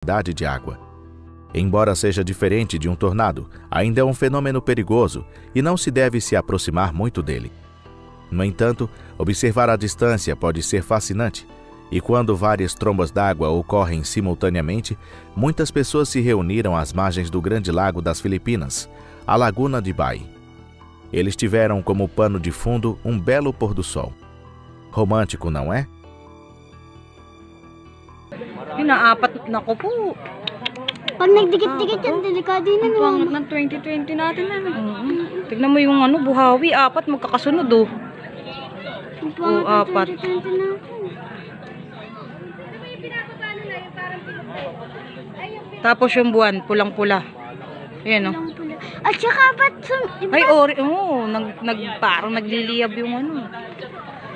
quantidade de água. Embora seja diferente de um tornado, ainda é um fenômeno perigoso e não se deve se aproximar muito dele. No entanto, observar à distância pode ser fascinante, e quando várias trombas d'água ocorrem simultaneamente, muitas pessoas se reuniram às margens do Grande Lago das Filipinas, a Laguna de Bai. Eles tiveram como pano de fundo um belo pôr do sol. Romântico, não é? Pinaapat na ko po. Pag nagdikit-dikit yan, delikado yun. Ang pangat ng 2020 natin na. Tignan mo yung buhawi, 4 magkakasunod oh. Ang pangat ng 4. 2020 natin. Tapos yung buwan, pulang-pula. Ayan oh. At saka ba't Ay, parang nagliliyab yung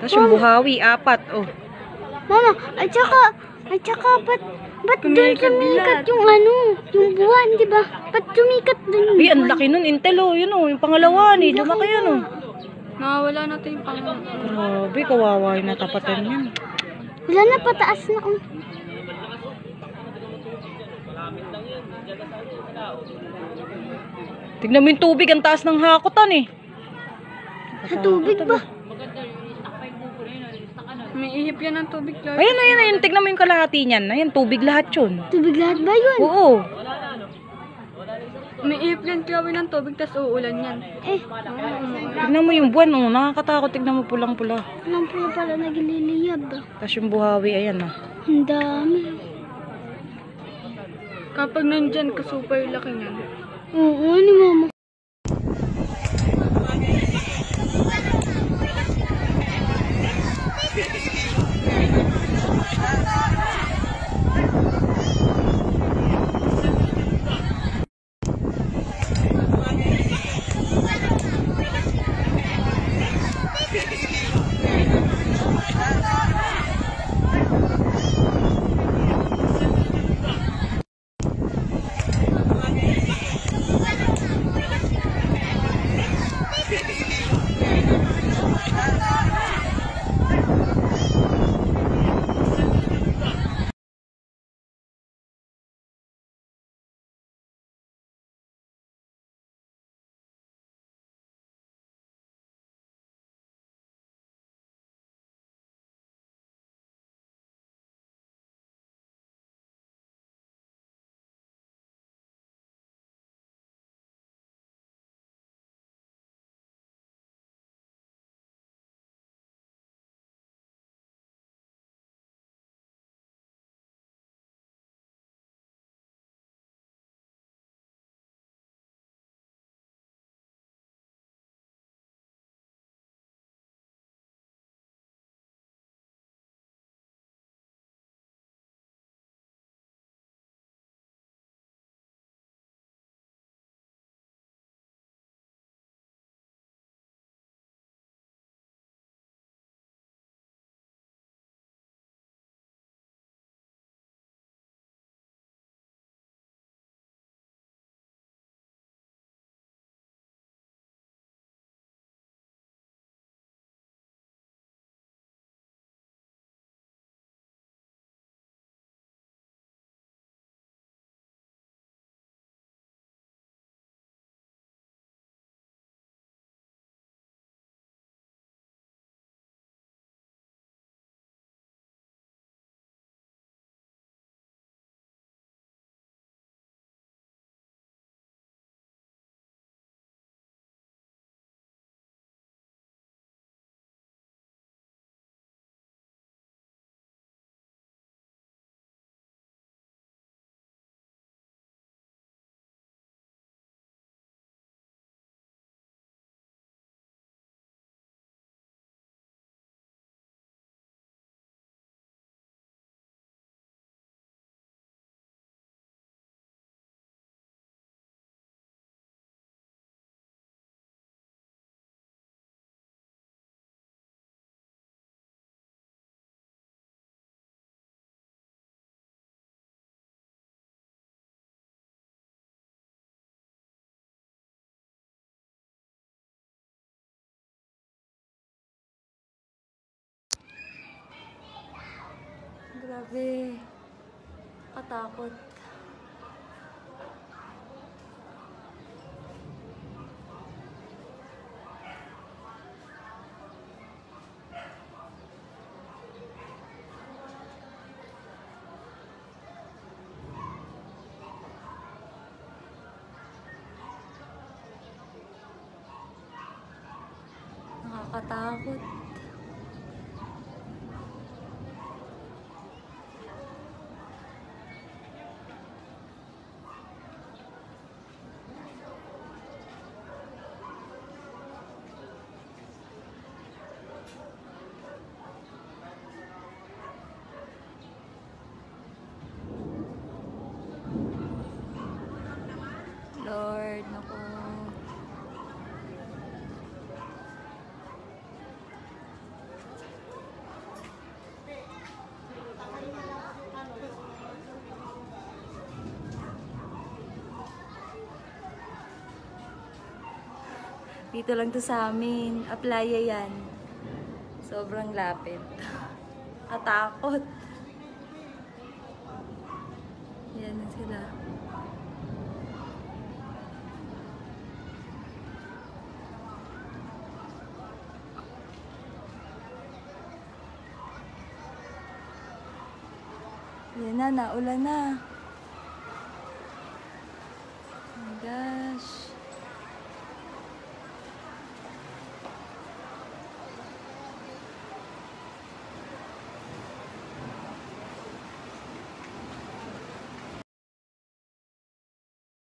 Tapos yung buhawi, 4 oh. Mama, at saka ba't dun sumikat yung buwan, di ba? Ba't sumikat dun? Ay, ang laki nun, Intel oh, yun oh, yung pangalawa ni, lumaki yan oh. Nawawala natin yung pangalawa. Grabe, kawawa yung natapatan yan. Wala na, pataas na oh. Tignan mo yung tubig, ang taas ng hakotan eh. Sa tubig ba? May ihip yan ng tubig lahat. Ayun. Tignan mo yung kalahati niyan. Ayan, tubig lahat yun. Tubig lahat ba yun? Oo. May ihip yan kawin ng tubig, tas uulan yan. Tignan mo yung buwan, oh. Nakakatakot. Tignan mo pulang-pula. Pulang-pula pala nagliliyab. Tapos yung buhawi, ayan ah. Ang dami. Kapag nandyan, super laki niyan. Oo, ni mama. Grabe. Katakot. Nakakatakot. Lord, naku. Dito lang to sa amin. Aplaya yan. Sobrang lapit. Katakot. Yan na sila. Yan na, naulan na.